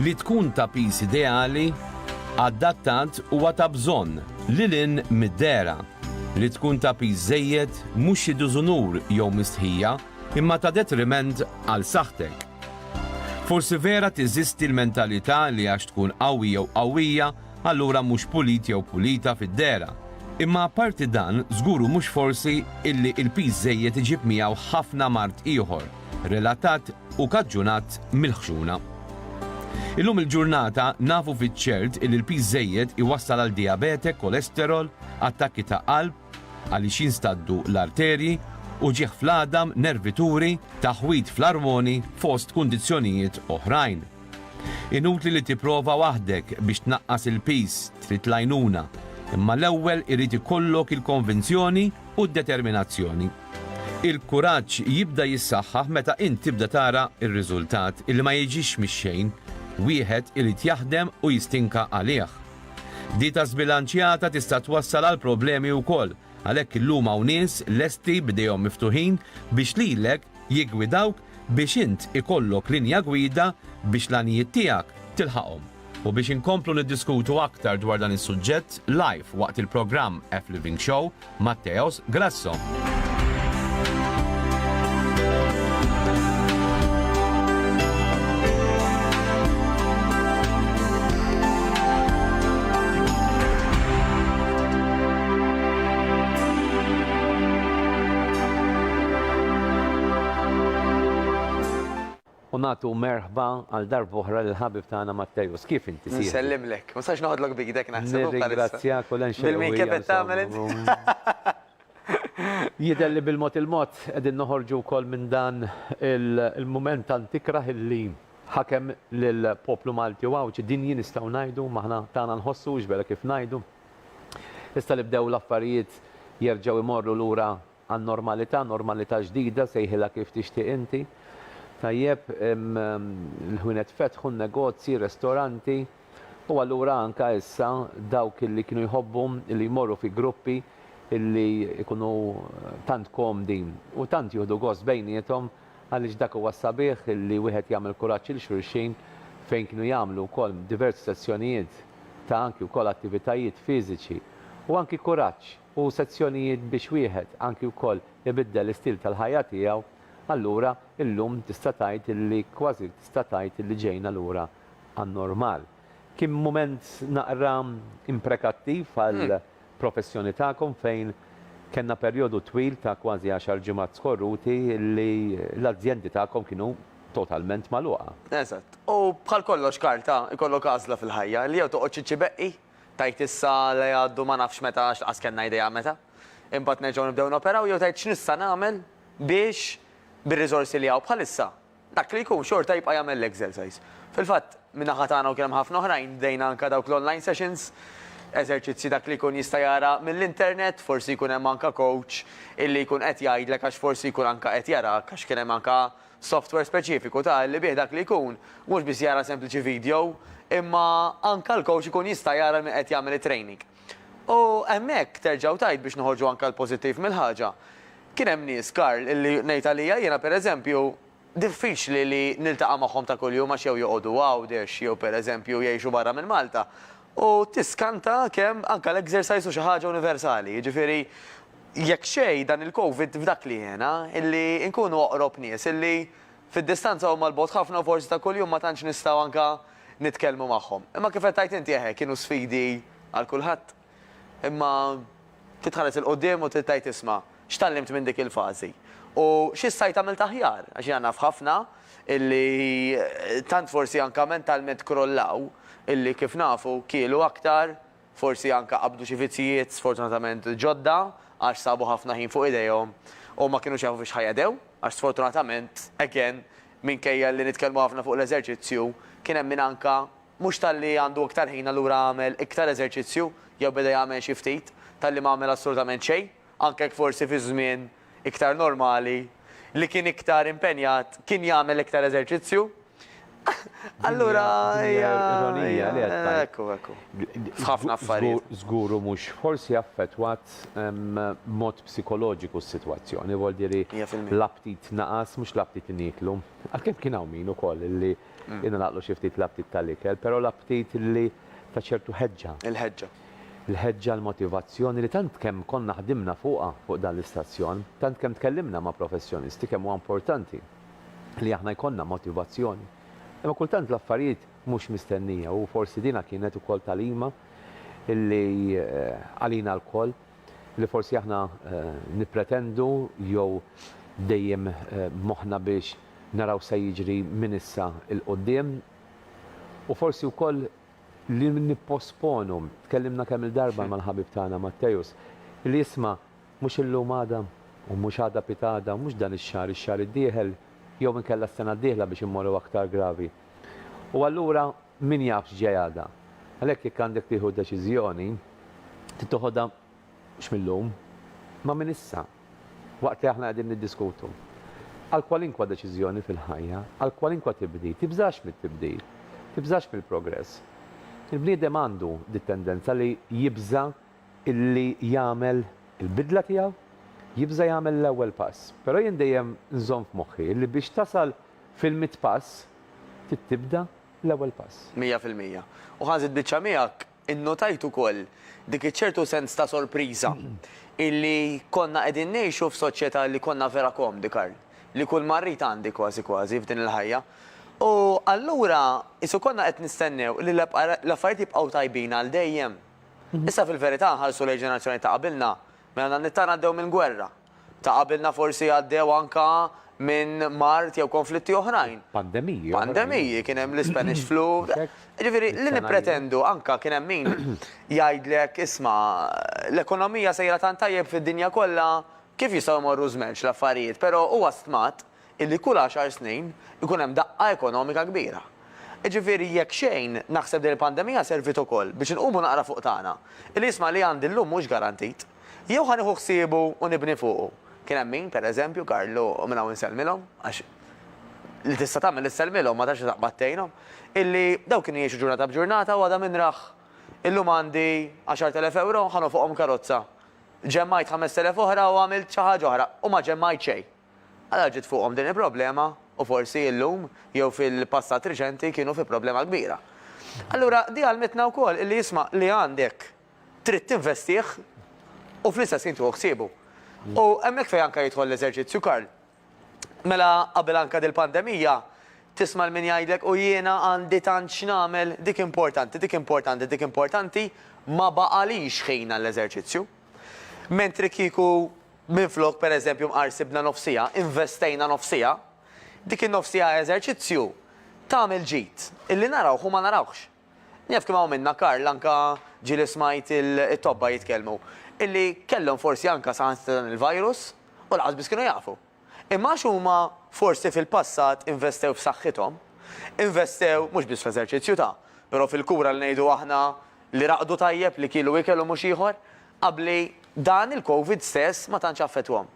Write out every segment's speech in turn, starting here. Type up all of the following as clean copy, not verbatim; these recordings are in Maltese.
li tkun ta' pis ideali adattant huwa ta' bżonn lilin mid-dera li tkun ta' pis żejjed mhux xi dużunur jew mistħija imma ta' detriment għal saħħtek. Forsi vera teżisti l-mentalità li għax tkun qawwi jew qawwija allura mhux pulit jew pulita fid-dera. Imma apparti dan, żguru mhux forsi illi il-pis żejjed iġib miegħu ħafna mart ieħor relatat u kaġġunat mill-ħxuna. Illum il-ġurnata nafu fiċ-ċert illi l-pis żejjed iwassal għal diabete, kolesterol, attakki ta' qalb, għaliex jinstaddu l-arterji u ġieħ fl-għadam, nervituri, taħwit fl-armoni fost kundizzjonijiet oħrajn. Inutli li tipprova waħdek biex tnaqqas il-pis trid lajnuna, imma l-ewwel irid ikollok il-konvinzjoni u d-determinazzjoni. Il-kuraġġ jibda jissaħħaħ meta int tibda tara ir-riżultat illi ma jiġix mix-xejn, wieħed irid jaħdem u jistinka għalih. Dita żbilanċjata tista' twassal għal problemi wkoll, għalhekk illum hawn nies lesti bdejhom miftuħin biex lilek jiggwidawk biex int ikollok linja gwida biex l-għanijiet tiegħek tilħaqhom. U biex inkomplu niddiskutu aktar dwar dan is-suġġett live waqt il-programm F Living Show Matteos Grasso. U nagħtu merħba għal darba oħra l-ħabib tagħna Mattejos. Kif inti sir? Nsellimlek, ma sax noħodlok bidek naħseb. Nirringrazzjak u l-enxel. Bil-min kif tagħmel Jidher li bil-mod il-mod qegħdin noħorġu wkoll minn dan il-mument antikraħ illi ħakem lill-poplu Malti u għawġ din jien nistgħu ngħidu maħna tagħna nħossu x'bela kif ngħidu. Issa li bdew l-affarijiet jerġgħu imorru lura għan-normalità, normalità ġdida sejħilha kif tixtieq inti. Tajjeb, l-ħunet fetħu negozji, ristoranti, u allura anka issa dawk illi kienu jħobbu illi jmorru fi gruppi illi ikunu tant komdi u tant juhdu gost bejnietom għaliex dak huwa sabiħ illi wieħed jagħmel kuraġġ il xulxin fejn kienu jagħmlu wkoll diversi sezzjonijiet ta' anki wkoll attivitajiet fiżiċi u anki kuraġġ u sezzjonijiet biex wieħed anki wkoll ibiddel l-istil tal-ħajja tiegħu. Allura, illum tista' tgħid illi kważi tista' tgħid illi ġejna lura għan-normal. Kien mument naqra imprekattiv għal professjoni tagħkom fejn kellna perjodu twil ta' kważi 10 ġimgħat skorruti illi l-azzjendi tagħkom kienu totalment magħluqa. Eżatt. U bħal kollox karta, ikollok għażla fil-ħajja li jew toqgħod ċiċċibeqqi, tajt issa li għaddu ma nafx meta x'qas kellna idea meta. Imbagħad nerġgħu nibdew noperaw jew tgħid x'nista' nagħmel biex bir-riżorsi li għaw bħalissa, dak li jkun xorta jibqa' jagħmel l-exercise. Fil-fatt, minna ħatana u kien ħafna oħrajn dejna anka dawk l-online sessions, eżerċizzi dak li jkun jista' jara mill-internet, forsi jkun hemm anka coach illi jkun qed jgħidlek għax forsi jkun anka qed jarak għax kien hemm anka software speċifiku ta' li bih dak li jkun mhux biss jara sempliċi video, imma anka l-coach ikun jista' jara min qed jagħmel it-training. U hemmhekk terġgħu tgħid biex noħorġu anka l-pożittiv mill-ħaġa. Kien hemm nies Karl illi ngħid għalija jiena pereżempju diffiċli li niltaqa' magħhom ta' kuljum għax jew joqogħdu għawdex jew pereżempju jgħixu barra minn Malta. U tiskanta kemm anke l-exercise u xi ħaġa universali. Jiġifieri jekk xejn dan il-COVID f'dak li jiena illi nkunu oqrob nies illi fid-distanza huma l-bogħod ħafna u forsi ta' kuljum ma tantx nistgħu anke nitkellmu magħhom. Imma kif qed tgħid inti kienu sfidi għal kulħadd. Imma titħares il-qudiem u tgħid isma' x'tallimt minn dik il-fażi. U x'issajt tagħmel taħjar, għax jiena naf ħafna illi tant forsi anke mentalment krollaw illi kif nafu kielu aktar, forsi anke qabdu xi vizzijiet sfortunatament ġodda għax sabu ħafna ħin fuq idejhom u ma kinux jafu fiex ħajadew, għax sfortunatament again minkejja li nitkellmu ħafna fuq l-eżerċizzju kien hemm min anke mhux talli għandu iktar ħin allura għamel iktar eżerċizzju jew beda jagħmel xi ftit talli ma għamel assolutament xejn. Anke forsi fi żmien iktar normali li kien iktar impenjat kien jagħmel iktar eżerċizzju. Allura, ironija li għattaj. Ekku. F'ħafna affarijiet. Zguru mux forsi affettwat mod psikoloġiku s-situazzjoni, vol diri 100%. l-aptit naqas, mux l-aptit niklu. Għalkem kien hawn min ukoll li jina naqlu xiftit l-aptit tal-ikel, pero l-aptit li ta' ċertu ħeġġa. Il-ħeġġa. Il-ħeġġa l-motivazzjoni li tant kemm konna ħdimna fuq dan l-istazzjon, tant kemm tkellimna ma' professjonisti kemm huwa importanti li aħna jkollna motivazzjoni. Imma kultant l-affarijiet mhux mistennija u forsi dina kienet ukoll talima illi għalina l-koll li forsi aħna nipretendu jew dejjem moħna biex naraw se jiġri minn issa il-qoddim u forsi wkoll li nipposponu, tkellimna kemm il-darba mal-ħabib tagħna Mattejus, li jisma' mhux illum għada u mhux għada pitada, mhux dan ix-xahar id-dieħel jew inkella s-sena d-dieħla biex immorru aktar gravi. U allura min jafx ġejjada. Għalhekk jekk għandek tieħu deċiżjoni, tittoħodha mhux millum, ma minn issa. Waqt li aħna qegħdin niddiskutu. Għal kwalinkwa deċiżjoni fil-ħajja, għal kwalinkwa tibdil, tibżax mit-tibdil, tibżax mill-progress. Il-bniedem għandu di tendenza li jibża illi jagħmel il-bidla tiegħu, jibża jagħmel l-ewwel pass. Però jien dejjem nżomm f'moħħi li biex tasal fil-mit pass tibda l-ewwel pass. 100%. U ħanżid biċċa miegħek innotajt ukoll dik iċ-ċertu sens ta' sorpriża illi konna qegħdin ngħixu f'soċjetà li konna vera komdi, Karl, li kull marrit għandi kważi f'din il-ħajja. U allura isu konna qed nistennew li l-affarijiet jibqgħu tajbin għal dejjem. Issa fil-verità nħarsu lejn ġenerazzjoni ta' qabilna, mela nittana għaddew minn gwerra. Ta' qabilna forsi għaddew anka minn mart jew konflitti oħrajn. Pandemiji, kien hemm l-Spanish flu. Ġifieri li nippretendu anka kien hemm min jgħidlek isma' l-ekonomija sejra tant tajjeb fid-dinja kollha kif jistgħu jmorru żmerġ l-affarijiet, però huwa stmat illi kull 10 snin ikun hemm daqqa ekonomika kbira. Ġifieri jekk xejn naħseb din il-pandemija servit ukoll biex inqumu naqra fuq tagħna. Il-isma' li għandi llum mhux garantit. Jew ħanieħu ħsiebu u nibni fuqu. Kien hemm min, pereżempju, Karlu minn hawn insellmilhom, għax li tista' tagħmel isselmilhom ma tax taqbattejnhom, illi daw kienu jgħixu ġurnata b'ġurnata u għadha minn raħ. Illum għandi 10,000 euro ħanu fuqhom karozza. Ġemmajt 5,000 oħra u għamilt xi ħaġa oħra u ma ġemmajt xejn. Għadha ġiet fuqhom din il-problema u forsi illum jew fil-passat reċenti kienu fi problema kbira. Allura di għalmetna wkoll illi jisma' li għandek trid tinvestih u fl-istess intu ħsibu. U hemmhekk fejn anke jidħol l-eżerċizzju, Karl. Mela qabel anke dil-pandemija tisma' min jgħidlek u jiena għandi tant x'nagħmel dik importanti ma baqalix ħin għall-eżerċizzju. Mentri kieku minflok pereżempju mqarsibna nofsija, investejna nofsija, dik in-nofsija eżerċizzju tagħmel ġid illi narawh u ma narawx. Njaf kemm hawn minna Karl anke ġieli smajt it-tobba jitkellmu illi kellhom forsi anke saħansitra dan il-virus u laqas biss kienu jafu. Imma huma forsi fil-passat investew f'saħħithom, investew mhux biss f'eżerċizzju però fil-kura li ngħidu aħna li raqdu tajjeb li kielu ikel u mhux ieħor, qabli dan il-COVID stess ma tantx affettwhom.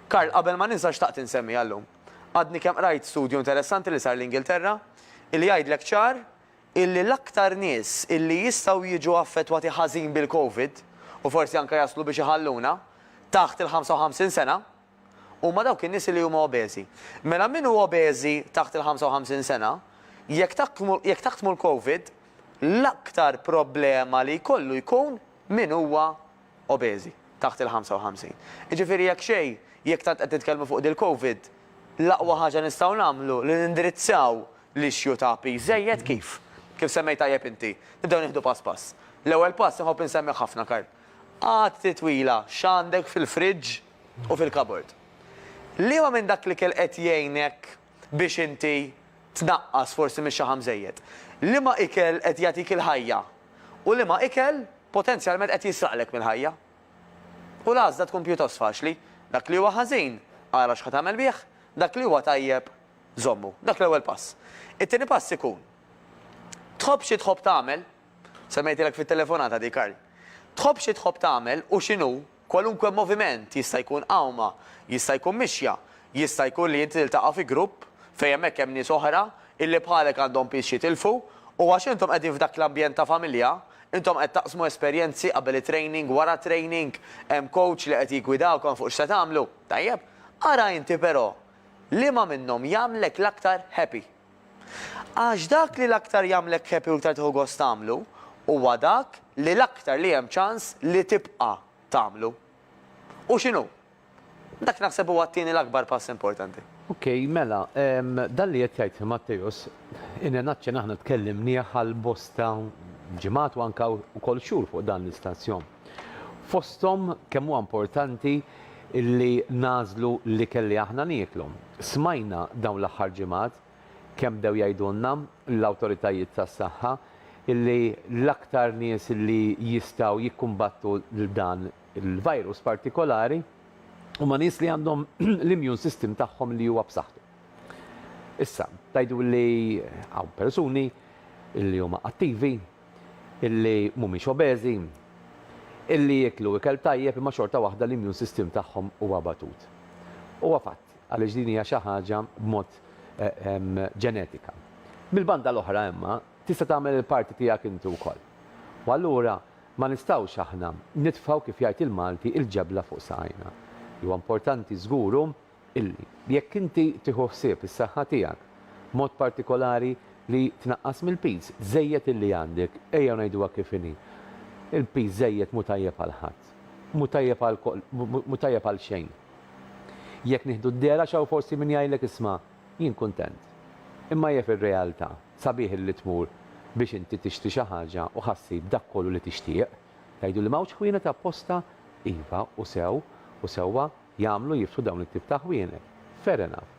Karl, qabel ma ninsa xtaqt insemmi għallum. Għadni kemm rajt studju interessanti li sar l-Ingilterra illi jgħidlek ċar illi l-aktar nies illi jistgħu jiġu affettwati ħażin bil-COVID u forsi anke jaslu biex iħalluna taħt il-55 sena huma dawk in-nies li huma obeżi. Mela min huwa obeżi taħt il-55 sena, jekk taħtmu l-COVID, l-aktar problema li jkollu jkun min huwa obeżi taħt il-55. Jiġifieri jekk xejn, jekk tant qed titkellmu fuq dil-COVID, l-aqwa ħaġa nistgħu nagħmlu li nindirizzaw l-ixju ta' żejjed kif semmejt tajjeb inti. Nibdew nieħdu pass pass. L-ewwel pass inħobb insemmi ħafna, Karl. Għad twila x'għandek fil-friġġ u fil-kabord. Liema minn dak li kell qed jgħinek biex inti tnaqqas forsi minn xi ħamżejjed. Liema ikel qed jagħtik il-ħajja u liema ikel potenzjalment qed jisraqlek mill-ħajja. U l-għażla tkun pjuttost faċli. Dak li huwa ħażin ara x'ħad tagħmel bih, dak li huwa tajjeb żommu. Dak l-ewwel pass. It-tieni pass ikun tħobb xi tħobb tagħmel, semmejtilek fit-telefonata di Karl. Tħobb xi tħobb tagħmel u x'inhu kwalunkwe moviment jista' jkun qawma, jista' jkun mixja, jista' jkun li inti tiltaqa' fi grupp fejn hemmhekk hemm nies oħra illi bħalek għandhom pixxi tilfu u għax intom qegħdin f'dak l-ambjent ta' familja, intom qed taqsmu esperjenzi qabel training, wara training, hemm coach li qed jigwidawkom fuq x'se tagħmlu. Tajjeb, ara inti però liema minnhom jagħmlek l-aktar happy. Għax dak li l-aktar jagħmlek happy u aktar tieħu gost tagħmlu huwa dak li l-aktar li hemm ċans li tibqa' tagħmlu. U x'inhu? Dak naħseb huwa t-tieni l-akbar pass importanti. Ok, mela, dan li qed jgħid Mattejus, naċċen aħna tkellimni għal bosta ġimgħat u anke wkoll xhur fuq dan l-istazzjon. Fosthom kemm huwa importanti illi nażlu li kelli aħna nieklu. Smajna dawn l-aħħar ġimgħat kemm dew jgħidulna l-awtoritajiet tas-saħħa illi l-aktar nies illi jistgħu jikkumbattu dan il-virus partikolari huma nies li għandhom l-immune system tagħhom li huwa b'saħħtu. Issa, tajdu li hawn persuni illi huma attivi, illi mhumiex obeżi, illi jeklu ikel tajjeb imma xorta waħda l-immune system tagħhom huwa batut. Huwa fatt, għaliex din hija xi ħaġa b'mod ġenetika. Mill-banda l-oħra imma tista' tagħmel il-parti tiegħek inti wkoll. U allura ma nistgħux aħna nitfgħu kif jgħid il-Malti il-ġebla fuq saqajna. Huwa importanti żguru illi jekk inti tieħu ħsieb is-saħħa tiegħek mod partikolari li tnaqqas mill-piż żejjed illi għandek, ejja ngħiduha kif inhi. Il-piż żejjed mhu tajjeb għal ħadd, mhu tajjeb għal xejn. Jekk nieħdu d-dera xaw forsi min jgħidlek isma' jien kuntent. Imma hija fir-realtà sabiħ li tmur biex inti tixtri xi ħaġa u ħassib dak kollu li tixtieq, tgħidu li m'hawnx ħwienet apposta iva u sewwa jagħmlu jiftu dawn it-tip ta' ħwienet. Fair enough.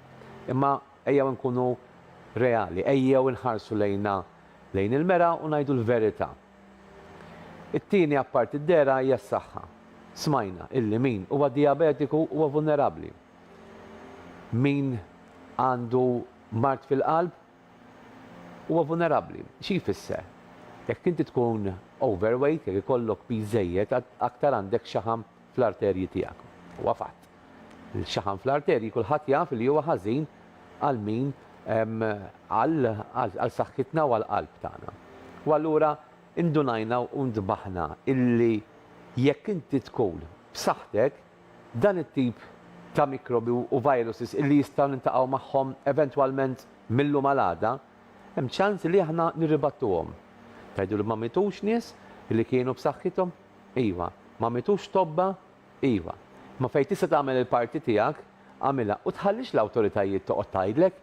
Imma ejjew nkunu reali, ejjew inħarsu lejn il-mera u ngħidu l-verità. It-tieni apparti d-dera hija s-saħħa. Smajna illi min huwa diabetiku huwa vulnerabbli. Min għandu mart fil-qalb huwa vulnerabbli. Xi jfisser? Jekk inti tkun overweight, jekk ikollok biżejjed, aktar għandek xaħam fl-arterji tiegħek. Huwa fatt. Il-xaħam fl-arterji kulħadd jaf li huwa ħażin għal min għal saħħitna u għall-qalb tagħna. U allura indunajna u ndbaħna illi jekk inti tkun b'saħħtek dan it-tip ta' mikrobi u viruses illi jistgħu nintaqgħu magħhom eventwalment millum għal-għada, hemm ċans li aħna nirribattuhom. Tgħidu li ma mitux nies li kienu b'saħħithom? Iva. Ma mitux tobba? Iva. Ma fejn tista' tagħmel il-parti tiegħek, għamilha u tħallix l-awtoritajiet toqgħod tgħidlek.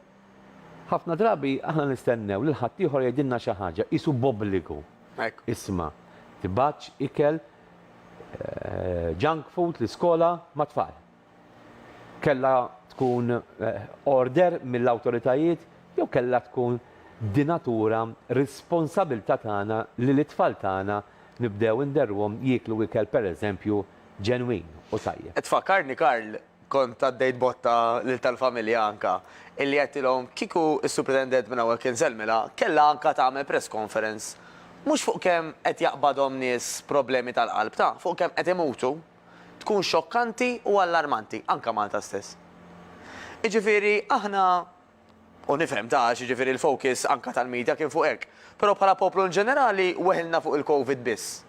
Ħafna drabi aħna nistennew lil ħadd ieħor jgħidilna xi ħaġa isu bobbligu. Isma' tibgħatx ikel junk food l-iskola ma' tfal. Kella tkun order mill-awtoritajiet jew kella tkun dinatura responsabilità tagħna li l-itfal tagħna nibdew inderruhom jieklu ikel pereżempju ġenwin u tajjeb. Tfakkarni Karl, kont għaddejt botta lil tal-familja anka, illi għettilhom kiku s-superintendent minn hawnhekk inżelmilha kellha anka tagħmel press conference. Mhux fuq kemm qed jaqbadhom nies problemi tal-qalb ta' fuq kemm qed imutu, tkun xokkanti u allarmanti, anka Malta stess. Iġifieri aħna u nifhem ta' ġifieri l-focus anka tal-medja kien fuq hekk, però bħala poplu ġenerali weħilna fuq il-COVID biss.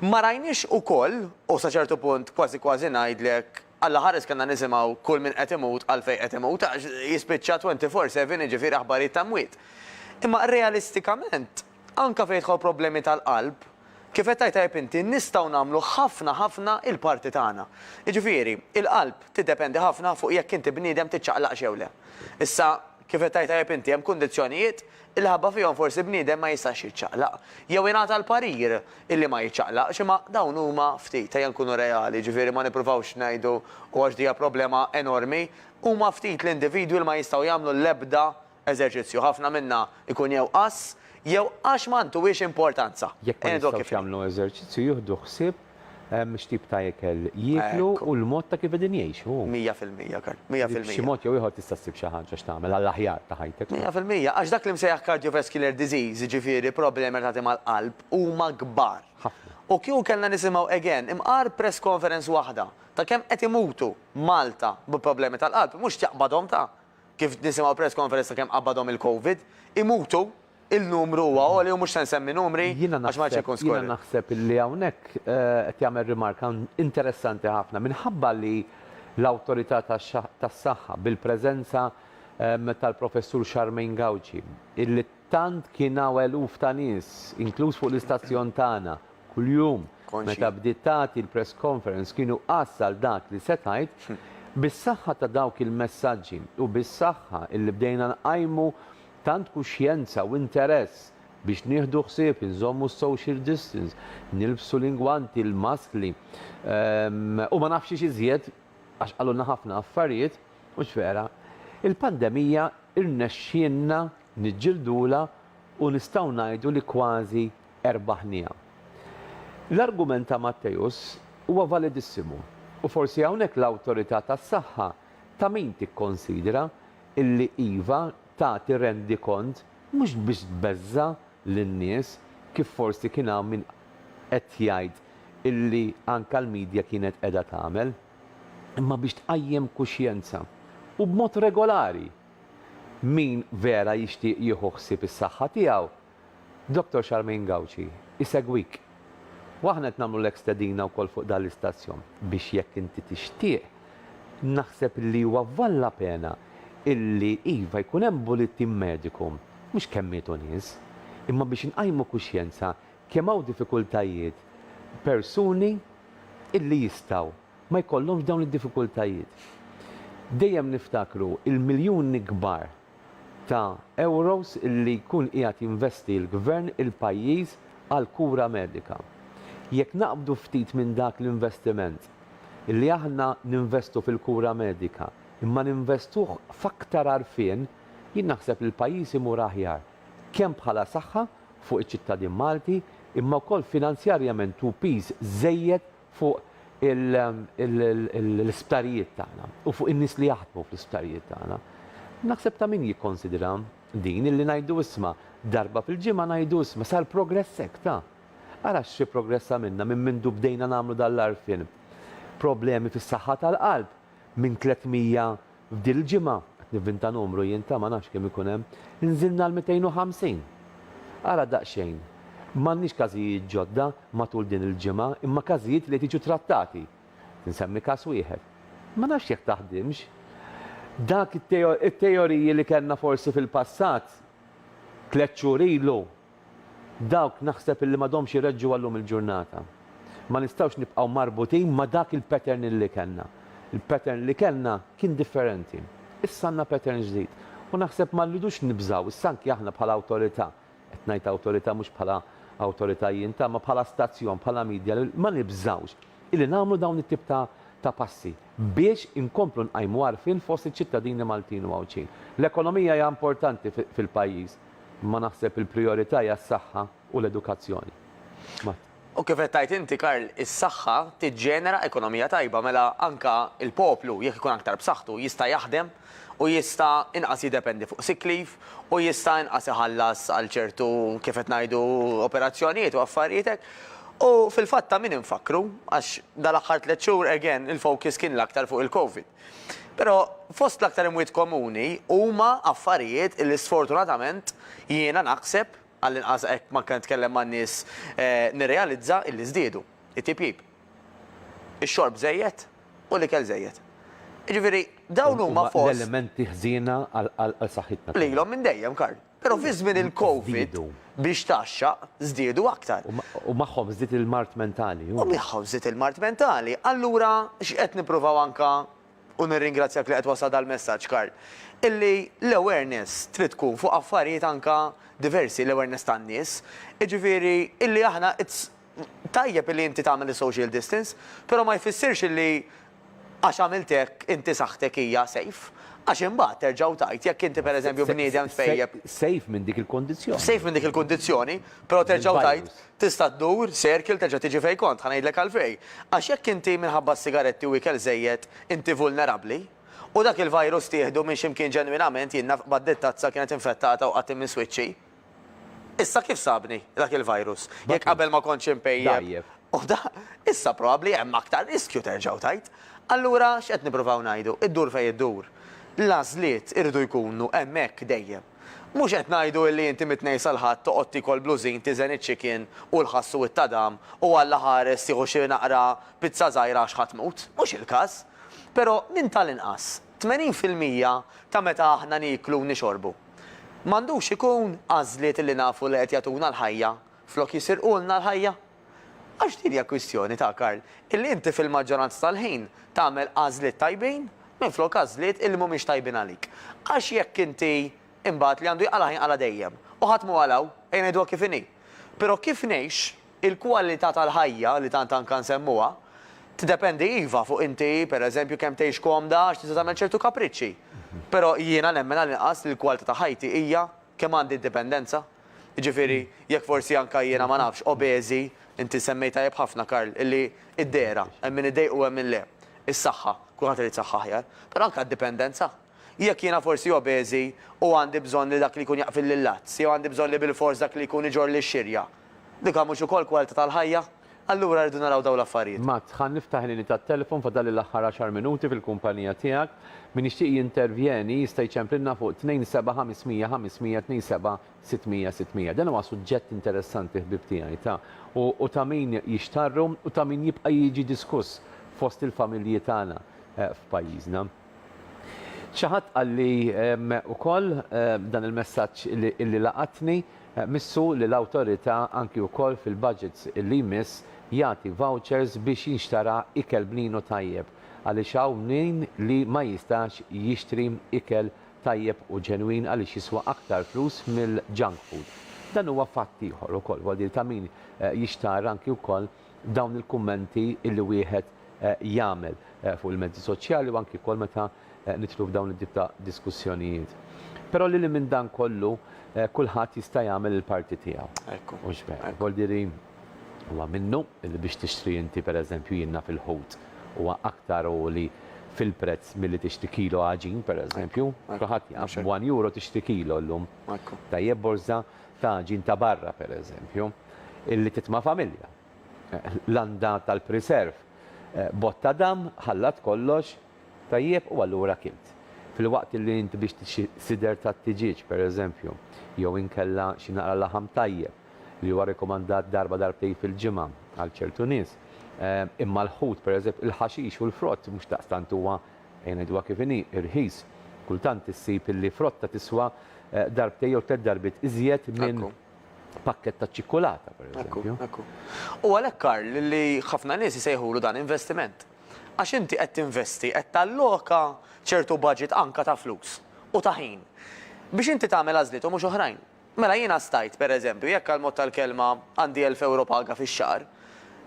Ma rajniex ukoll, u sa ċertu punt kważi ngħidlek, Alla ħares kanna nisimgħu kull min qed imut għalfejn qed imut għax jispiċċa 24/7 ġifieri aħbarijiet ta' mwiet. Imma realistikament, anka fejn jidħol problemi tal-qalb, kif qed tajt inti nistgħu nagħmlu ħafna il-parti tagħna. Jiġifieri, il-qalb tiddependi ħafna fuq jekk inti bniedem tiċċaqlaq jew le. Issa kif qed tajt inti hemm kundizzjonijiet il-ħabba fihom forsi bniedem ma jistax jiċċaqlaq. Jew ingħata l-parir illi ma jiċċaqlaqx, imma dawn huma ftit ejja nkunu reali, ġifieri ma nippruvawx ngħidu u għax dija problema enormi, huma ftit l-individwi li ma jistgħu jagħmlu l-ebda eżerċizzju. Ħafna minna ikun jew qass jew għax m'għandux importanza. Jekk ma jistgħux jagħmlu eżerċizzju jieħdu ħsieb x'tip ta' ikel jieklu u l-mod ta' kif qegħdin jgħixu. 100% Karl, 100%. Xi mod jew ieħor tista' ssib xi ħaġa x'tagħmel għall-aħjar ta' ħajtek. 100%, għax dak li msejjaħ cardiovascular disease, ġifieri problemi relatati mal-qalb huma kbar. U kieku kellna nisimgħu again imqar press conference waħda ta' kemm qed imutu Malta b'problemi tal-qalb, mhux jaqbadhom ta' kif nisimgħu press conference kemm qabadhom il-COVID, imutu il-numru huwa u li mhux se nsemmi numri għax ma jkun Jiena skorri. naħseb li hawnhekk qed jagħmel rimarka interessanti ħafna minħabba li l-awtorità tas-saħħa bil-preżenza tal-professur Charmaine Gauci, illi tant kien eluf ta' nies, inkluż fuq l-istazzjon tagħna, kuljum, Konxi. meta bdiet tagħti il-press conference kienu qassal dak li setajt, bis-saħħa ta' dawk il-messaġġi u bis-saħħa illi bdejna nqajmu tant kuxjenza u interess biex nieħdu ħsieb inżommu social distance, nilbsu l-ingwanti, l-maskli, u ma nafx xi iżjed għax qalulna ħafna affarijiet, mhux vera, il-pandemija irnexxielna niġġildula u nistgħu ngħidu li kważi erbaħniha. L-argument ta' Mattejus huwa validissimu u forsi hawnhekk l-awtorità tas-saħħa ta' min tikkonsidra illi iva tagħti rendi kont mhux biex tbeżza lin-nies kif forsi kien hawn min qed jgħid illi anke l-medja kienet qiegħda tagħmel, imma biex tqajjem kuxjenza u b'mod regolari min vera jixtieq jieħu ħsieb is-saħħa tiegħu. Dr. Charmaine Gauci, isegwik. Waħna qed nagħmlu l-ekstedina wkoll fuq dan l-istazzjon biex jekk inti tixtieq naħseb li huwa valla pena illi iva jkun hemm bulletin mediku mhux kemmietu nies, imma biex inqajmu kuxjenza kemm hawn diffikultajiet persuni illi jistgħu ma jkollhomx dawn id-diffikultajiet. Dejjem niftakru il-miljuni kbar ta' euros illi jkun qiegħed jinvesti l-gvern il-pajjiż għal kura medika. Jekk naqbdu ftit minn dak l-investiment illi aħna ninvestu fil-kura medika imma ninvestuh f'aktar għarfien, jien naħseb il-pajjiż imur aħjar kemm bħala saħħa fuq iċ-ċittadin Malti imma wkoll finanzjarjament u piż żejjed fuq l-isptarijiet tagħna u fuq in-nies li jaħdmu fl-isptarijiet tagħna. Naħseb ta' min jikkonsidra din illi ngħidu isma' darba fil-ġimgħa ngħidu isma' sar progress hekk ta' ara xi progressa minna minn mindu bdejna nagħmlu dal-arfien. Problemi fis-saħħa tal-qalb minn 300 f'dil il-ġimgħa, nivvinta numru jien ta' ma nafx kemm ikun hemm, inżilna l-250. Ara daqsxejn. M'għandniex każijiet ġodda matul din il-ġimgħa, imma każijiet li tiġu trattati. Insemmi każ wieħed. Ma nafx jekk taħdimx. Dak it-teoriji li kellna forsi fil-passat 3 xhur ilu, dawk naħseb illi m'għadhomx jireġġu għallum il-ġurnata. Ma nistgħux nibqgħu marbutin ma' dak il-pattern li kellna. Il-pattern li kellna kien differenti. Issa għandna pattern ġdid. U naħseb ma rridux nibżaw, issa anki aħna bħala awtorità, qed ngħid awtorità mhux bħala awtorità jien ta' ma bħala stazzjon, bħala medja, ma nibżawx illi nagħmlu dawn it-tip ta' passi biex inkomplu nqajmu għarfien fost iċ-ċittadini Maltin u Għawċin. L-ekonomija hija importanti fil-pajjiż, ma naħseb il-priorità hija s-saħħa u l-edukazzjoni. U kif qed tajt inti Karl, is-saħħa tiġġenera ekonomija tajba mela anka il-poplu jekk ikun aktar b'saħħtu jista' jaħdem u jista' inqas jiddependi fuq sick leave u jista' inqas iħallas għal ċertu kif qed ngħidu operazzjonijiet u affarijiet. U fil-fatt ta' min infakru għax dal-aħħar 3 xhur again il-focus kien l-aktar fuq il-COVID. Però fost l-aktar imwiet komuni huma affarijiet li sfortunatament jiena naħseb għall-inqas hekk ma kien tkellem man nies nirrealizza illi żdiedu, it-tipjib. Ix-xorb żejjed u l-ikel żejjed. Jiġifieri dawn huma fost l-elementi ħżiena għal saħħitna. lilhom minn dejjem Karl. Però fi żmien il-COVID biex taxxa żdiedu aktar. U magħhom żdied il-mart mentali. U miħħaw żdied il-mart mentali. Allura x'qed nippruvaw anka u nirringrazzjak li qed wasal dal-messaġġ Karl. Illi l-awareness trid tkun fuq affarijiet anka diversi l-awareness tan-nies. Jiġifieri illi aħna tajjeb illi inti tagħmel is-social distance, però ma jfissirx illi għax għamilt hekk inti saħħtek hija safe. Għax imbagħad terġgħu tajt jekk inti pereżempju bniedem tfejjeb. Safe minn dik il-kondizzjoni. Safe minn dik il-kondizzjoni, però terġgħu tajt tista' ddur circle terġa' tiġi fejn kont, ħanejdlek għalfejn. Għax jekk inti minħabba s-sigaretti u ikel żejjed inti vulnerabbli, u dak il-virus tieħdu minn x'imkien ġenwinament jiena b'għaddit tazza kienet infettata u qatt minn swiċċi. Issa kif sabni dak il-virus? Jekk qabel ma kontx impejjeb. U da issa probabbli hemm aktar riskju terġgħu tajt. Allura x'qed nippruvaw ngħidu? Iddur fejn iddur. l-għażliet irridu jkunu hemmhekk dejjem. Mhux qed ngħidu li inti mitnej sal-ħadd toqgħod tikol blużin tiżen iċ-chicken u l-ħassu it-tadam u Alla ħares tieħu xi naqra pizza żgħira għax ħadd tmut. Mhux il-każ. Però minn tal-inqas 80% ta' meta aħna niklu nixorbu. M'għandux ikun għażliet li nafu li qed jagħtuna l-ħajja flok jisirqulna l-ħajja. Għax din hija kwistjoni ta' Karl, illi inti fil-maġġoranza tal-ħin tagħmel għażliet tajbin minflok għażliet illi mhumiex tajbin għalik. Għax jekk inti imbagħad li għandu jqala ħin qala dejjem. U ħadd mu għalaw, ejn ngħidu kif inhi. Però kif ngħix il-kwalità tal-ħajja li tant anke nsemmuha tiddependi iva fuq inti pereżempju kemm tgħix komda għax tista' tagħmel ċertu kapriċċi. Però jiena nemmen għall-inqas li l-kwalità ta' ħajti hija kemm għandi indipendenza. Jiġifieri jekk forsi anke jiena ma nafx obeżi, inti semmejta tajjeb ħafna Karl, illi id-dera, hemm min iddejq u hemm min le. Is-saħħa, kulħadd irid saħħa aħjar, però anke d-dipendenza. Jekk jiena forsi obeżi u għandi bżonn li dak li jkun jaqfil lil-lazz, jew għandi bżonn li bil-fors dak li jkun iġor lix-xirja. Dik mhux ukoll kwalità tal-ħajja, allura rridu naraw dawn l-affarijiet. Mat, ħan niftaħ l tat-telefon fadal l-aħħar 10 minuti fil-kumpanija tiegħek. Min ixtieq jintervjeni jista' jċempilna fuq 27500-500-600. Dan huwa suġġett interessanti ħbib tiegħi ta' u ta' min jixtarru u ta' min jibqa' jiġi diskuss fost il-familji tagħna f'pajjiżna. Xi ħadd qalli wkoll dan il-messaġġ illi laqatni missu li l-awtorità anki wkoll fil-budgets illi jmiss jagħti vouchers biex jinxtara ikel bninu tajjeb għaliex hawn min li ma jistax jixtri ikel tajjeb u ġenwin għaliex jiswa aktar flus mill-junk food. Dan huwa fatt ieħor ukoll, għal ta' min jixtar anki wkoll dawn il-kummenti illi wieħed jagħmel fuq il-mezzi soċjali u anki wkoll meta nitlu f'dawn id-tip ta' diskussjonijiet. Però li minn dan kollu kulħadd jista' jagħmel il-parti tiegħu. Ekku. Mhux veru. Voldiri huwa minnu li biex tixtri inti pereżempju jiena fil-ħut huwa aktar li fil-prezz milli tixtri kilo ħaġin pereżempju. Kulħadd jaf €1 tixtri kilo llum. Tajjeb borża ta' ħaġin ta' barra pereżempju illi titma' familja. Landa tal-preserv. Botta dam ħallat kollox tajjeb u allura kimt. Fil-waqt li inti biex tixtri sider ta' tiġiġ pereżempju jew inkella xi naqra laħam tajjeb li huwa rekomandat darba darbtej fil-ġimgħa għal ċertu nies. Imma l-ħut pereżempju il-ħaxix u l-frott mhux daqstant huwa ngħidwa kif inhi irħis. Kultant issib illi frotta tiswa darbtej jew tliet darbit iżjed minn pakket ta' ċikkolata pereżempju. U għalhekk Karl li ħafna nies isejħulu dan investiment. Għax inti qed tinvesti qed talloka ċertu budget anka ta' flus u ta' ħin. Biex inti tagħmel għażliet u mhux oħrajn. Mela jiena stajt pereżempju jekk għal mod tal-kelma għandi €1000 paga fix-xahar,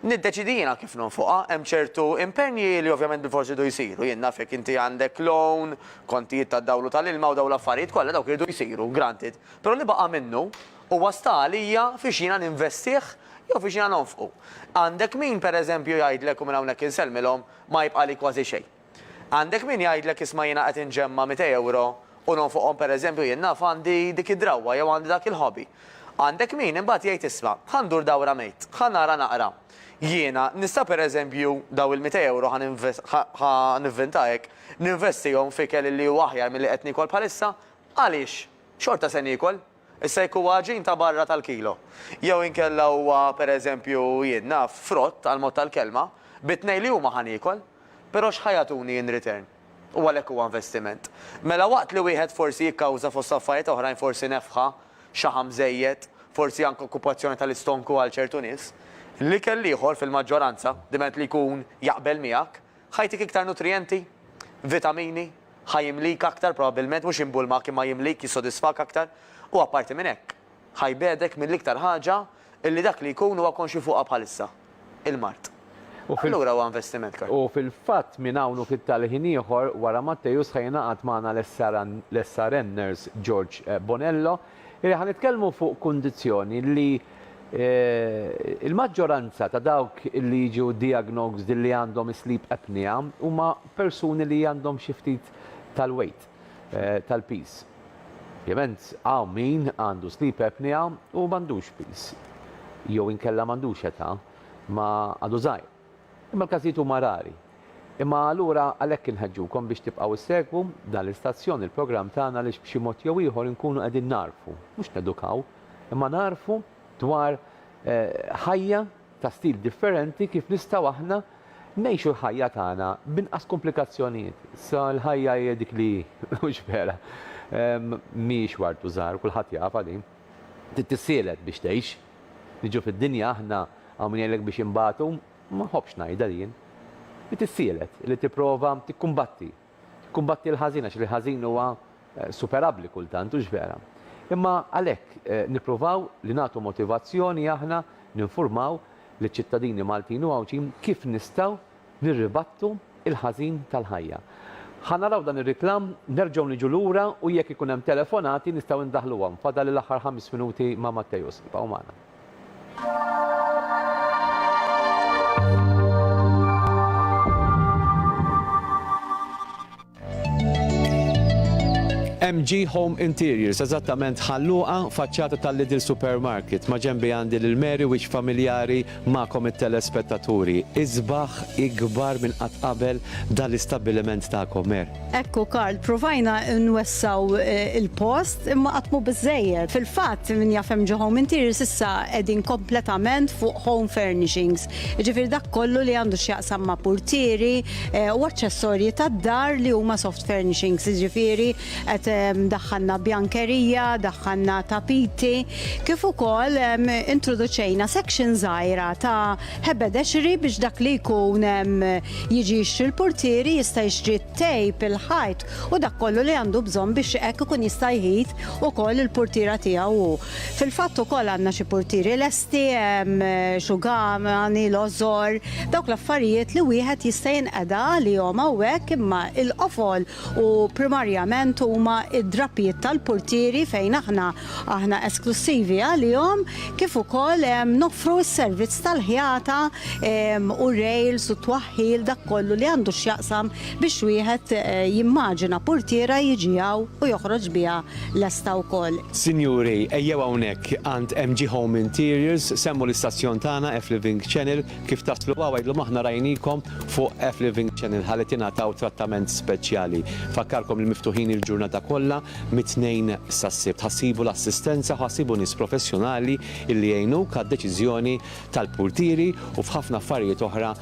niddeċidi jiena kif nonfoqha, hemm ċertu impenji li ovvjament bil-forsi jdu jsiru. Jien nafek inti għandek loan, kontijiet tad-dawlu tal-ilma u dawn l-affarijiet kollha dawk iridu jsiru, granted. Però li baqa' minnu huwa sta għalija fiex jiena ninvestih jew fiex jiena nonfqu. Għandek min pereżempju jgħidlek u minn hawnhekk insellmilhom ma jibqa' li kważi xejn. Għandek min jgħidlek isma' jiena qed inġemma €200 u nonfoqhom pereżempju jien naf għandi dik id-drawwa jew għandi dak il-hobby. Għandek min imbagħad jgħid isma' ħandur dawra mejt, ħa nara naqra. Jiena nista' pereżempju daw il-€200 ħanivvintajek ninvestihom f'ikel li huwa aħjar milli qed nikol bħalissa għaliex xorta se nikol. Issa jkun ħaġin ta' barra tal-kilo. Jew inkella huwa pereżempju jien naf frott għal mod tal-kelma bitnej li huma ħanikol, però x'ħajatuni in return. U għalhekk huwa investiment. Mela waqt li wieħed forsi jikkawża fost affarijiet oħrajn forsi nefħa, xaħam żejjed, forsi anke okkupazzjoni tal-istonku għal ċertu nies, li kelli ieħor fil-maġġoranza diment li jkun jaqbel miegħek, ħajtik iktar nutrienti, vitamini, ħajimlik aktar probabbilment mhux imbulmak imma jimlik jissodisfak aktar. U apparti minn hekk, ħajbedek mill-iktar ħaġa illi dak li jkun huwa konxi fuqha bħalissa, il-mart. Allura huwa investiment Karl. U fil-fatt minn hawn u fit-talħin ieħor wara Mattejus ħajnaqat magħna l-SRNers George Bonello li ħanitkellmu fuq kundizzjoni li il-maġġoranza ta' dawk li jiġu diagnosed li għandhom sleep apnea huma persuni li għandhom xi ftit tal-weight, tal-peace. Ovvjament hawn min għandu sleep apnea u m'għandux peace. Jew inkella m'għandux età ma għadu żgħir. Imma l-każijiet huma rari. Imma allura għalhekk inħeġġukom biex tibqgħu issegwu dan l-istazzjon il-programm tagħna li b'xi mod jew ieħor inkunu qegħdin narfu, mhux nedukaw, imma narfu dwar ħajja ta' stil differenti kif nistgħu aħna ngħixu l-ħajja tagħna b'inqas komplikazzjonijiet. Sa l-ħajja hija dik li mhux vera. Mhix wartu żgħar, kulħadd jaf din. Tissielet biex tgħix. Niġu fid-dinja aħna hawn min jgħidlek biex imbagħtu ma ħobbx ngħidha din. Li tissielet, li tipprova tikkumbatti. Kumbatti l-ħażin għax il-ħażin huwa superabbli kultant, mhux vera. Imma għalhekk nippruvaw li nagħtu motivazzjoni aħna ninfurmaw liċ-ċittadini Maltin u Għawġin kif nistgħu nirribattu il-ħażin tal-ħajja. Ħanaraw dan ir-riklam, nerġgħu niġu lura u jekk ikun hemm telefonati nistgħu ndaħluhom. Fadal l-aħħar 5 minuti ma' Mattejus. Ibqgħu magħna. MG Home Interiors, eżattament ħalluqa faċċata tal-Lidl Supermarket. Ma ġembi għandi l-Meri wix familjari ma'kom it-telespettaturi. Iżbaħ ikbar minn qatt qabel dal-istabbiliment ta'kom, Mer. Ekku, Karl, provajna nwessaw il-post imma qatmu biżejjed. Fil-fatt minn jaf MG Home Interiors issa qegħdin kompletament fuq home furnishings. Ġifieri dak kollu li għandu x'jaqsam ma' portieri u aċċessorji tad-dar li huma soft furnishings. Ġifieri qed daħħalna bjankerija, daħħalna tapiti, kif ukoll introduċejna section żgħira ta' ħebed exri biex dak li jkun jiġi jixtri l-portieri jista' jixtri t-tejp, il-ħajt u dak kollu li għandu bżonn biex hekk ikun jista' jħid ukoll il-portiera tiegħu. Fil-fatt ukoll għandna xi portieri lesti, xugamani, l-ożor, dawk l-affarijiet li wieħed jista' jinqeda għalihom hawnhekk imma il-qofol u primarjament huma id-drapijiet tal-portieri fejn aħna esklusivi għalihom kif ukoll noffru s-servizz tal-ħjata u rails u twaħħil dak kollu li għandu x'jaqsam biex wieħed jimmaġina portiera jiġijaw u joħroġ biha lesta wkoll. Sinjuri, ejjew hawnhekk għand MG Home Interiors, semmu l-istazzjon tagħna F-Living Channel kif taslu għawajdlu maħna rajnikom fuq F-Living Channel ħalli tingħataw trattament speċjali. Fakkarkom li miftuħin il-ġurnata kollha mit-tnejn sas-sibt. Ħassibu l-assistenza, ħassibu nies professjonali illi jgħinuk għad-deċiżjoni tal-portieri u f'ħafna affarijiet oħra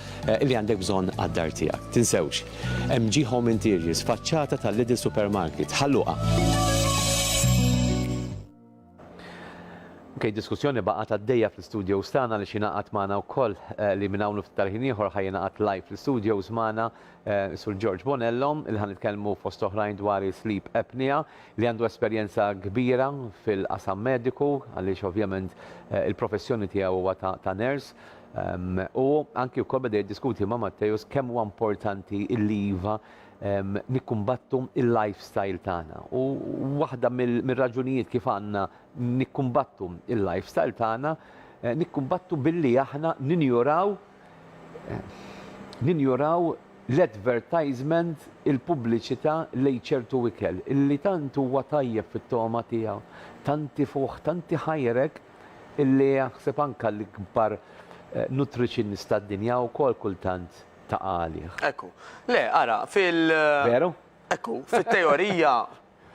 li għandek bżonn għad-dar tiegħek. Tinsewx, MG Home Interiors, faċċata tal-Lidl Supermarket, ħalluqa. Ok, diskussjoni baqgħet għaddejja fl-studios tagħna li xinaqat magħna wkoll li minn hawn ftit-tarħin ieħor ħajjinaqat live fl-studios magħna Sur George Bonello il ħan nitkellmu fost oħrajn dwar sleep apnea li għandu esperjenza kbira fil-qasam mediku għaliex ovvjament il-professjoni tiegħu huwa ta' nurse u anki wkoll beda jiddiskuti ma' Mattejus kemm huwa importanti il-liva nikkumbattu il-lifestyle tagħna. U waħda mill-raġunijiet kif għandna nikkumbattu il-lifestyle tagħna, nikkumbattu billi aħna ninjuraw l-advertisement, il-pubbliċità li ċertu ikel, illi tantu huwa tajjeb fit-toma tiegħu, tanti fuq, tanti ħajrek, illi jaħseb anke l-ikbar nutritionist tad-dinja wkoll kultant ta' għalih. Ekku. Le, ara, Veru? Ekku, fil-teorija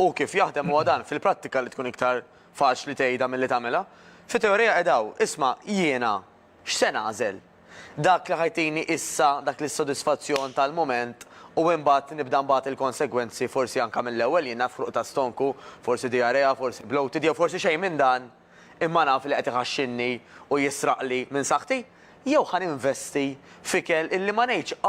u kif jaħdem huwa dan, fil-prattika li tkun iktar faċli tgħidha milli tagħmilha. Fil-teorija qedaw, isma' jiena x'se nagħżel? Dak li ħajtini issa, dak li s-sodisfazzjon tal-moment u imbagħad nibda mbagħad il-konsegwenzi forsi anke mill-ewwel jiena fruq ta' stonku, forsi diarrea, forsi bloated, jew forsi xejn minn dan, imma naf li qed iħaxxinni u jisraqli minn saħħti. Jew ħan investi fikel illi ma ngħidx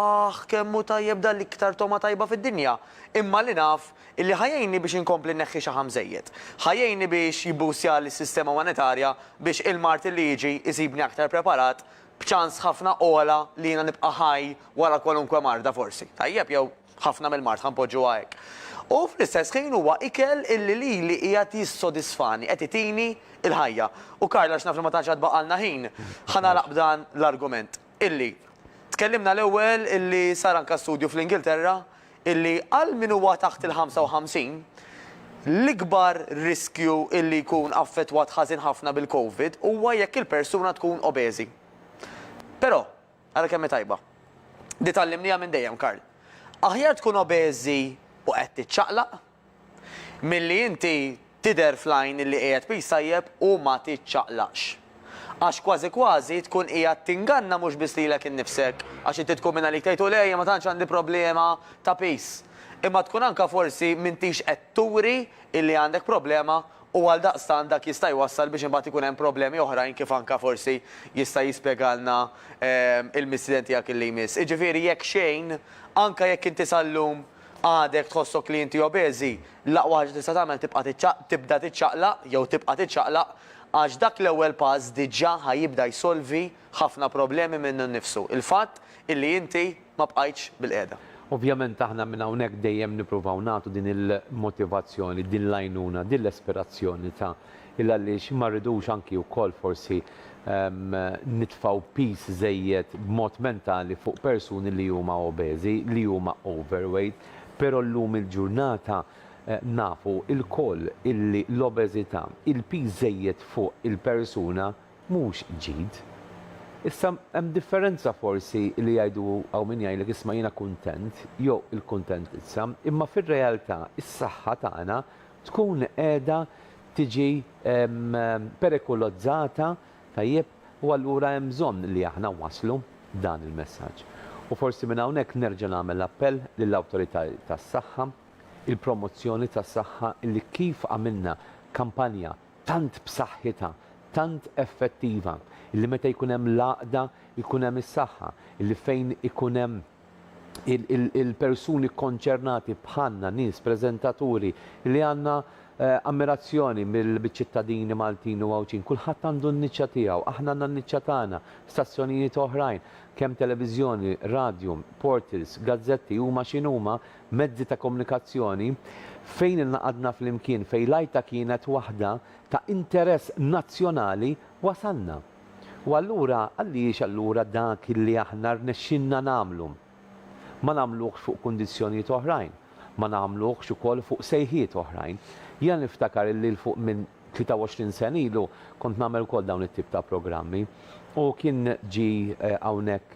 kemmu tajjeb dan l-iktar toma tajba fid-dinja, imma li naf illi ħajjejni biex inkompli neħħi xi ħamżejjed. Ħajjejni biex jibbustja l-sistema monetarja biex il-mart li jiġi isibni aktar preparat b'ċans ħafna ola li jiena nibqa' ħaj wara kwalunkwe marda forsi. Tajjeb jew ħafna mill-mart ħanpoġġu hekk. U fl-istess ħin huwa ikel illi li qiegħed jissodisfani, qed itini il-ħajja. U Karla x'naf li ma tantx baqalna ħin, ħanalaq b'dan l-argument. Illi tkellimna l-ewwel illi sar anke studju fl-Ingilterra illi għal min huwa taħt il-55 l-ikbar riskju illi jkun affettwat ħażin ħafna bil-COVID huwa jekk il-persuna tkun obeżi. Però, għal kemm tajba. Di tallimnija minn dejjem, Karl. Aħjar tkun obeżi u qed tiċċaqlaq milli inti tidher flajn illi qiegħed pis tajjeb u ma tiċċaqlaqx. Għax kważi kważi tkun qiegħed tinganna mhux biss lilek innifsek għax inti tkun minn għalik tgħidu lejja ma tantx għandi problema ta' pis. Imma tkun anke forsi m'intix qed turi illi għandek problema u għal daqstan dak jista' jwassal biex imbagħad ikun hemm problemi oħrajn kif anke forsi jista' jispjegalna il-missident tiegħek illi jmiss. Jiġifieri jekk xejn, anke jekk inti sal-lum għadek tħossok li inti obeżi, l-aqwa ħaġa tista' tagħmel tibda tiċċaqlaq jew tibqa' tiċċaqlaq għax dak l-ewwel pass diġà ħajibda jsolvi ħafna problemi minnu nnifsu. Il-fatt illi inti ma bqajtx bil-qiegħda. Ovvjament aħna minn hawnhekk dejjem nippruvaw nagħtu din il-motivazzjoni, din l-għajnuna, din l-aspirazzjoni ta' il għaliex ma rridux anki wkoll forsi nitfaw peace żejjed b'mod mentali fuq persuni li huma obeżi, li huma overweight, però llum il-ġurnata nafu il-koll illi l-obeżità, il-peace żejjed fuq il-persuna mhux ġid. Issa hemm differenza forsi li jgħidu għaw min jgħidlek isma' jiena kuntent, jew il-kuntent issa, imma fir-realtà is-saħħa tagħna tkun qiegħda tiġi perikolozzata tajjeb u allura hemm bżonn li aħna waslu dan il-messaġġ. U forsi minn hawnhekk nerġa' nagħmel appell lill-awtorità tas-saħħa, il-promozzjoni tas-saħħa li kif għamilna kampanja tant b'saħħitha, tant effettiva, illi meta jkun hemm laqda jkun hemm is-saħħa, illi fejn ikun hemm il-persuni konċernati bħalna nies preżentaturi li għandna ammirazzjoni mill-ċittadini Maltin u għawċin, kulħadd għandu n-niċċa tiegħu, aħna għandna n-niċċa tagħna, stazzjonijiet oħrajn, kemm televiżjoni, radio, portals, gazzetti huma x'inhuma mezzi ta' komunikazzjoni fejn innaqadna fl-imkien fejn lajta kienet waħda ta' interess nazzjonali wasalna. U allura għaliex allura dak li aħna rnexxinna nagħmlu ma nagħmluhx fuq kundizzjonijiet oħrajn, ma nagħmluhx ukoll fuq sejħiet oħrajn. Jien niftakar li l-fuq minn 23 sen ilu kont nagħmel ukoll dawn it-tip ta' programmi u kien ġi hawnhekk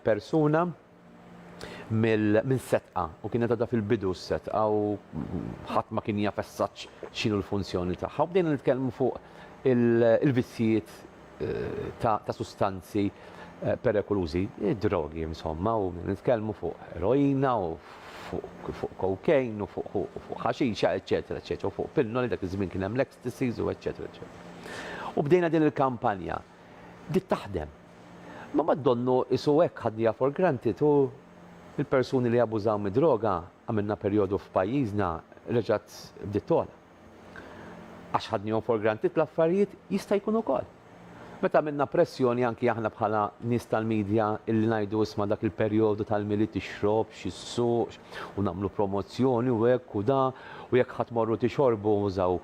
persuna minn setqa u kienet għadha fil-bidu s-setqa u ħadd ma kien jafessax x'inhu l-funzjoni tagħha. Bdejna nitkellmu fuq il-vizzjiet ta' sustanzi perikolużi, drogi insomma, u nitkellmu fuq heroina u fuq cocaine u fuq ħaxixa, eċetera, eċetera, u fuq pilloli dak iż-żmien kien hemm l-ecstasies u eċetera, eċetera. U bdejna din il-kampanja dit taħdem. Ma madonnu isu hekk ħadnija for granted u il-persuni li abbużaw mid-droga għamilna perjodu f'pajjiżna reġgħet bdiet tola. Għax ħadnihom for granted l-affarijiet jista' jkun ukoll. Meta minna pressjoni anki aħna bħala nies tal-medja illi ngħidu isma' dak il-perjodu tal-mili tixrob, x'issuq u nagħmlu promozzjoni u hekk u da u jekk ħadd morru tixorbu użaw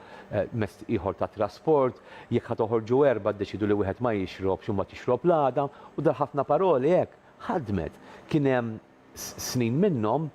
mezz ieħor ta' trasport, jekk ħadd toħorġu erba' ddeċidu li wieħed ma jixrobx u ma tixrob l-għada u dar ħafna paroli hekk ħadmet. Kien hemm snin minnhom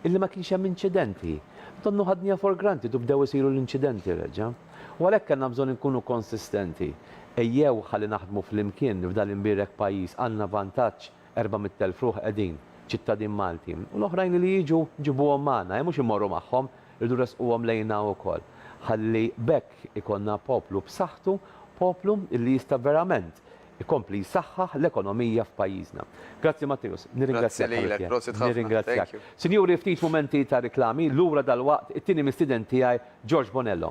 illi ma kienx hemm inċidenti. Donnu ħadnija for granted u bdew isiru l-inċidenti reġa'. U għalhekk kellna bżonn inkunu konsistenti. Ejjew ħalli naħdmu fl-imkien f'dan imbirek pajjiż għandna vantaġġ 400,000 ruħ qegħdin ċittadin Malti. U l-oħrajn li jiġu ġibuhom magħna, mhux imorru magħhom, irdu resquhom lejna wkoll. Ħalli bekk ikonna poplu b'saħħtu, poplu li jista' verament ikompli jsaħħaħ l-ekonomija f'pajjiżna. Grazzi Matteus, nirringrazzjak. Sinjuri, ftit momenti ta' riklami, lura dal-waqt it-tieni mistiden tiegħi George Bonello.